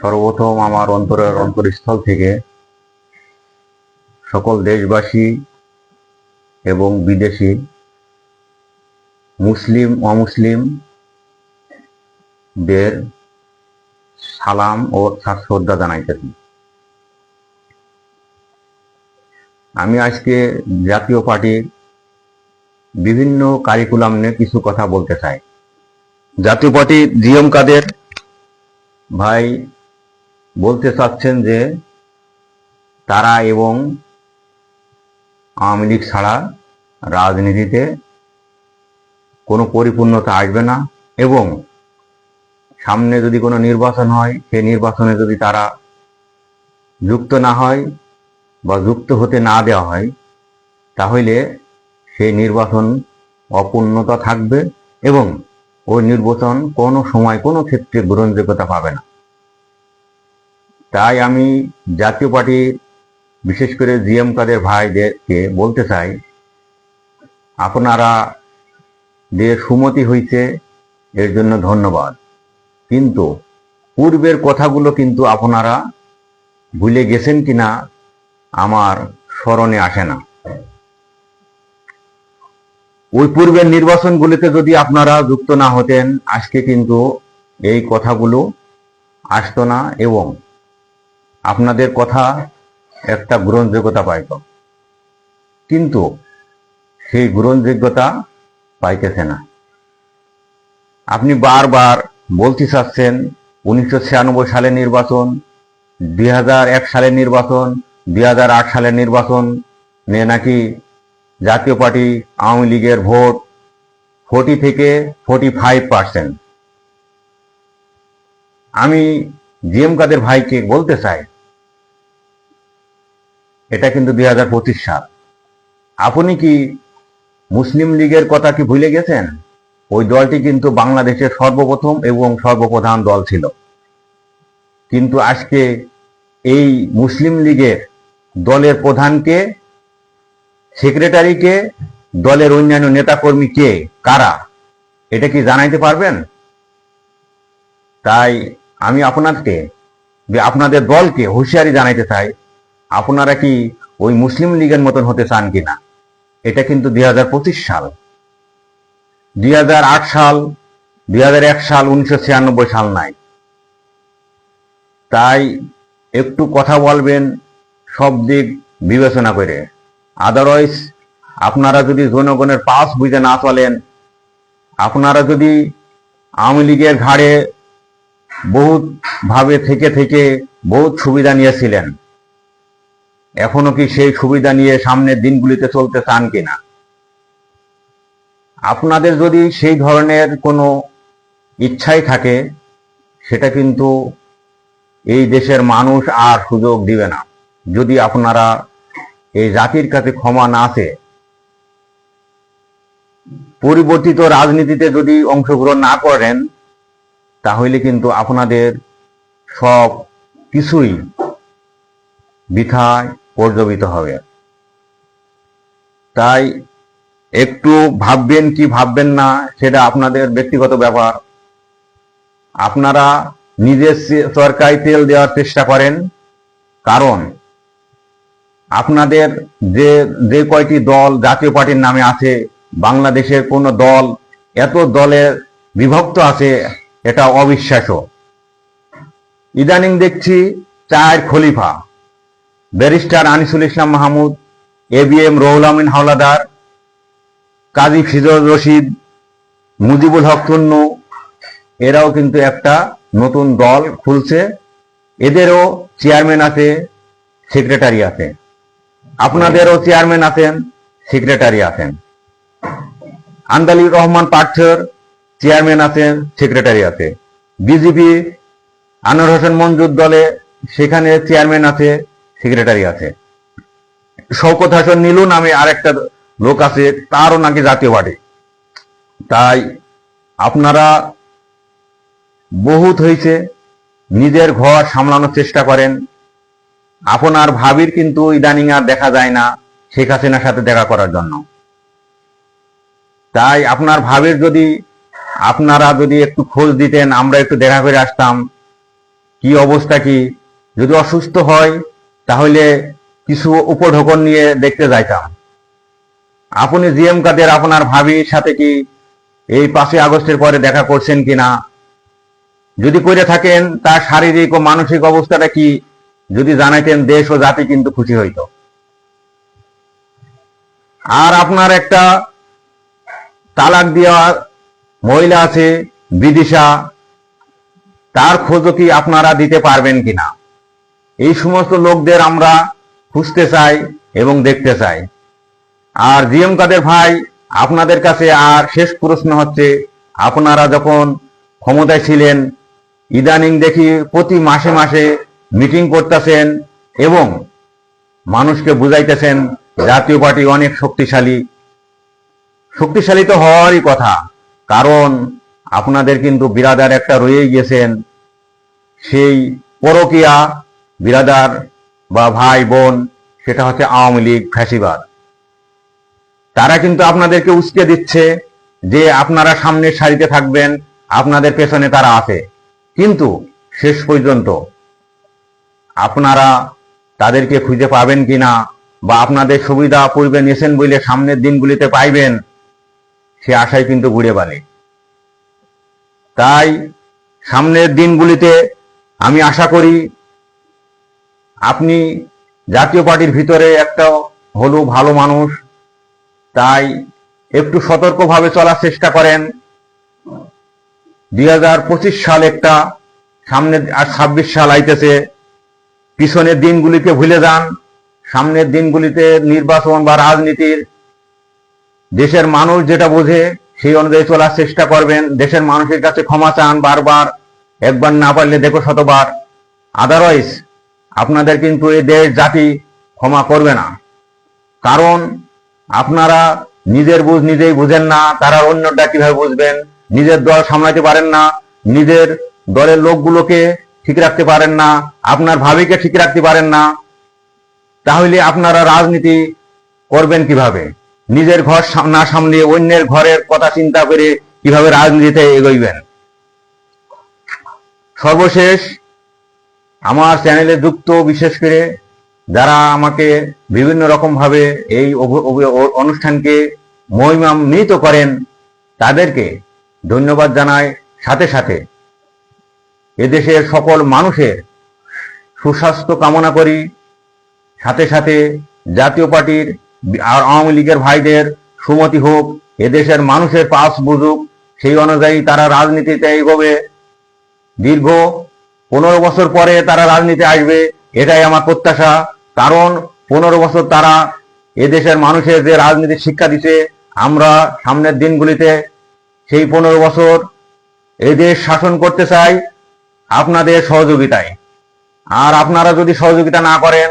সর্বপ্রথম আমার অন্তরের অন্তরস্থল থেকে সকল দেশবাসী এবং বিদেশি মুসলিম অমুসলিমদের সালাম ও শ্রদ্ধা জানাইতেছি। আমি আজকে জাতীয় পার্টির বিভিন্ন কারিকুলাম নিয়ে কিছু কথা বলতে চাই। জাতীয় পার্টি জিএম কাদের ভাই বলতে চাচ্ছেন যে তারা এবং আওয়ামী লীগ ছাড়া রাজনীতিতে কোনো পরিপূর্ণতা আসবে না, এবং সামনে যদি কোনো নির্বাচন হয় সেই নির্বাচনে যদি তারা যুক্ত না হয় বা যুক্ত হতে না দেওয়া হয় তাহলে সেই নির্বাচন অপূর্ণতা থাকবে এবং ওই নির্বাচন কোনো সময় কোনো ক্ষেত্রে গ্রহণযোগ্যতা পাবে না। তাই আমি জাতীয় পার্টি বিশেষ করে জিএম কাদের ভাইদেরকে বলতে চাই, আপনারা যে সুমতি হয়েছে এর জন্য ধন্যবাদ, কিন্তু পূর্বের কথাগুলো কিন্তু আপনারা ভুলে গেছেন কিনা আমার স্মরণে আসে না। ওই পূর্বের নির্বাচনগুলিতে যদি আপনারা যুক্ত না হতেন আজকে কিন্তু এই কথাগুলো আসতো না এবং আপনাদের কথা একটা গ্রহণযোগ্যতা পাইত, কিন্তু সেই গ্রহণযোগ্যতা পাইতেছে না। আপনি বারবার বলতে চাচ্ছেন 1996 সালের নির্বাচন, 2001 সালের নির্বাচন, 2008 সালের নির্বাচন নিয়ে নাকি জাতীয় পার্টি আওয়ামী লীগের ভোট 40 থেকে 45%। আমি জিএম কাদের ভাইকে বলতে চাই এটা কিন্তু 2025 সাল। আপনি কি মুসলিম লীগের কথা কি ভুলে গেছেন? ওই দলটি কিন্তু বাংলাদেশের সর্বপ্রথম এবং সর্বপ্রধান দল ছিল, কিন্তু আজকে এই মুসলিম লীগের দলের প্রধানকে, সেক্রেটারিকে, দলের অন্যান্য নেতাকর্মী কে, কারা, এটা কি জানাইতে পারবেন? তাই আমি আপনাদের দলকে হুঁশিয়ারি জানাইতে চাই, আপনারা কি ওই মুসলিম লীগের মতন হতে চান কিনা। এটা কিন্তু 2025 সাল, 2008 সাল, 2001 সাল, 1996 সাল নাই। তাই একটু কথা বলবেন সব দিক বিবেচনা করে। আদারওয়াইজ আপনারা যদি জনগণের পাস বুঝে না চলেন, আপনারা যদি আওয়ামী লীগের ঘাড়ে বহুত ভাবে থেকে বহুত সুবিধা নিয়েছিলেন, এখনো কি সেই সুবিধা নিয়ে সামনের দিনগুলিতে চলতে চান কিনা? আপনাদের যদি সেই ধরনের কোনো ইচ্ছাই থাকে সেটা কিন্তু এই দেশের মানুষ আর সুযোগ দিবে না। যদি আপনারা এই জাতির কাছে ক্ষমা না আছে, পরিবর্তিত রাজনীতিতে যদি অংশগ্রহণ না করেন তাহলে কিন্তু আপনাদের সব কিছুই বৃথায় পর্যবিত হবে। তাই একটু ভাববেন কি ভাববেন না সেটা আপনাদের ব্যক্তিগত ব্যাপার। আপনারা নিজের সরকারি তেল দেওয়ার চেষ্টা করেন, কারণ আপনাদের যে কয়টি দল জাতীয় পার্টির নামে আছে, বাংলাদেশের কোন দল এত দলের বিভক্ত আছে এটা অবিশ্বাস্য। ইদানিং দেখছি 4 খলিফা, ব্যারিস্টার আনিসুল ইসলাম মাহমুদ, ABM রুহুল আমিন হাওলাদার, কাজী ফিজর রশিদ, মুজিবুল হক টুন্নু, এরাও কিন্তু একটা নতুন দল খুলছে। এদেরও চেয়ারম্যান আছে, সেক্রেটারি আছে, আপনাদেরও চেয়ারম্যান আছেন, সেক্রেটারি আছেন। আন্দালির রহমান পার্থর চেয়ারম্যান আছেন, সেক্রেটারি আছে। বিজেপি আনোয়ার হোসেন মঞ্জুর দলে সেখানে চেয়ারম্যান আছে, সেক্রেটারি আছে। শওকত হাসান নীলু নামে আরেকটা লোক আছে, তারও নাকি জাতীয় পার্টি। তাই আপনারা বহুত হয়েছে, নিজের ঘর সামলানোর চেষ্টা করেন। আপনার ভাবির কিন্তু ইদানিং আর দেখা যায় না শেখ হাসিনার সাথে দেখা করার জন্য। তাই আপনার ভাবির আপনারা যদি একটু খোঁজ দিতেন, আমরা একটু দেখা করে আসতাম, কি অবস্থা কি, যদি অসুস্থ হয় তাহলে কিছু উপঢৌকন নিয়ে দেখতে যাইতাম। আপনি জিএম কাদের আপনার ভাবির সাথে কি এই 5ই আগস্টের পরে দেখা করছেন কিনা, যদি করে থাকেন তার শারীরিক ও মানসিক অবস্থাটা কি যদি জানাইতেন, দেশ ও জাতি কিন্তু খুশি হইত। আর আপনার একটা তালাক দেওয়া মহিলা আছে বিদিশা, তার খোঁজও কি আপনারা দিতে পারবেন কিনা? এই সমস্ত লোকদের আমরা খুঁজতে চাই এবং দেখতে চাই। আর জিএম কাদের ভাই, আপনাদের কাছে আর শেষ প্রশ্ন হচ্ছে, আপনারা যখন ক্ষমতায় ছিলেন ইদানিং দেখি প্রতি মাসে মাসে মিটিং করতেছেন এবং মানুষকে বুঝাইতেছেন জাতীয় পার্টি অনেক শক্তিশালী। শক্তিশালী তো হওয়ারই কথা, কারণ আপনাদের কিন্তু বিরাদার একটা রয়েই গেছেন, সেই পরকীয়া বিরাদার বা ভাই বোন, সেটা হচ্ছে আওয়ামী লীগ ফ্যাসিবাদ। তারা কিন্তু আপনাদেরকে উস্কে দিচ্ছে যে আপনারা সামনের সারিতে থাকবেন, আপনাদের পেছনে তারা আছে, কিন্তু শেষ পর্যন্ত আপনারা তাদেরকে খুঁজে পাবেন কিনা বা আপনাদের সুবিধা পূর্বে নিয়েছেন বলে সামনের দিনগুলিতে পাইবেন, সে আশাই কিন্তু ঘুরে বালে। তাই সামনের দিনগুলিতে আমি আশা করি আপনি জাতীয় পার্টির ভিতরে একটা হলো ভালো মানুষ, তাই একটু সতর্কভাবে চলার চেষ্টা করেন। 2025 সাল একটা, সামনে আর 26 সাল আইতেছে, পিছনের দিনগুলিকে ভুলে যান। সামনের দিনগুলিতে নির্বাচন বা রাজনীতির দেশের মানুষ যেটা বোঝে সেই অনুযায়ী চলার চেষ্টা করবেন। দেশের মানুষের কাছে ক্ষমা চান বারবার, একবার না পারলে দেখো শতবার। আদারওয়াইজ আপনাদের কিন্তু এই দেশ জাতি ক্ষমা করবে না, কারণ আপনারা নিজের বুঝ নিজেই বুঝেন না, তারা অন্যটা কিভাবে বুঝবেন? নিজের দল সামলাতে পারেন না, নিজের দলের লোকগুলোকে ঠিক রাখতে পারেন না, আপনার ভাবিকে ঠিক রাখতে পারেন না, তাহলে আপনারা রাজনীতি করবেন কিভাবে? নিজের ঘর না সামলে অন্যের ঘরের কথা চিন্তা করে কিভাবে রাজনীতিতে এগোইবেন? সর্বশেষ আমার চ্যানেলে যুক্ত, বিশেষ করে যারা আমাকে বিভিন্ন রকম ভাবে এই অনুষ্ঠানকে মহিমান্বিত করেন, তাদেরকে ধন্যবাদ জানাই। সাথে সাথে এদেশের সকল মানুষের সুস্বাস্থ্য কামনা করি। সাথে সাথে জাতীয় পার্টির আর আওয়ামী লীগের ভাইদের সুমতি হোক, এদেশের মানুষের পাস বুঝুক, সেই অনুযায়ী তারা রাজনীতিতে এগোবে। দীর্ঘ 15 বছর পরে তারা রাজনীতি আসবে, এটাই আমার প্রত্যাশা। কারণ 15 বছর তারা এদেশের মানুষের যে রাজনীতির শিক্ষা দিতে, আমরা সামনের দিনগুলিতে সেই 15 বছর এদেশ শাসন করতে চাই আপনাদের সহযোগিতায়। আর আপনারা যদি সহযোগিতা না করেন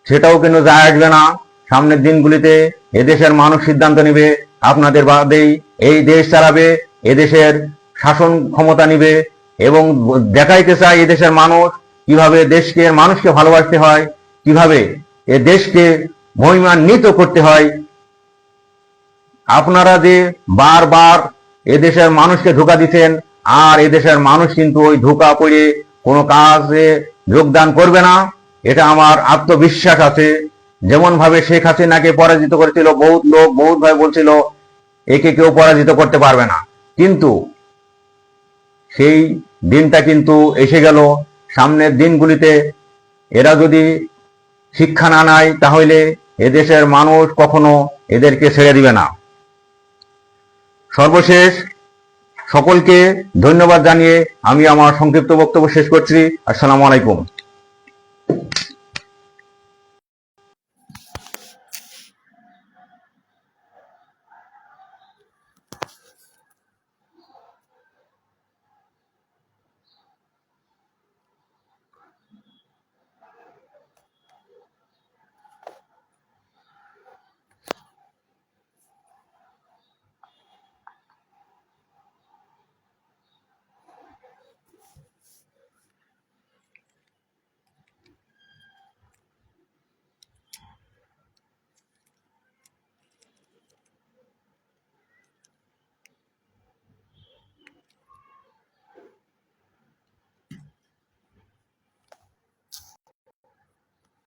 সেটাও কিন্তু যায় আসবে না। সামনের দিনগুলিতে এদেশের মানুষ সিদ্ধান্ত নেবে, আপনাদের বাদেই এই দেশ চালাবে, এদেশের শাসন ক্ষমতা নিবে এবং দেখাইতে চাই এদেশের মানুষ কিভাবে দেশকে, মানুষকে ভালোবাসতে হয়, কিভাবে এ দেশকে মহিমান্বিত করতে হয়। আপনারা যে বারবার এদেশের মানুষকে ধোঁকা দিচ্ছেন, আর এদেশের মানুষ কিন্তু ওই ধোঁকা পড়ে কোনো কাজে যোগদান করবে না, এটা আমার আত্মবিশ্বাস আছে। যেমন ভাবে শেখ হাসিনাকে পরাজিত করেছিল বহুত লোক, বহুত ভাই বলছিল একে কেউ পরাজিত করতে পারবে না, কিন্তু সেই দিনটা কিন্তু এসে গেল। সামনের দিনগুলিতে এরা যদি শিক্ষা না নেয় তাহলে এদেশের মানুষ কখনো এদেরকে ছেড়ে দিবে না। সর্বশেষ সকলকে ধন্যবাদ জানিয়ে আমি আমার সংক্ষিপ্ত বক্তব্য শেষ করছি। আসসালামু আলাইকুম।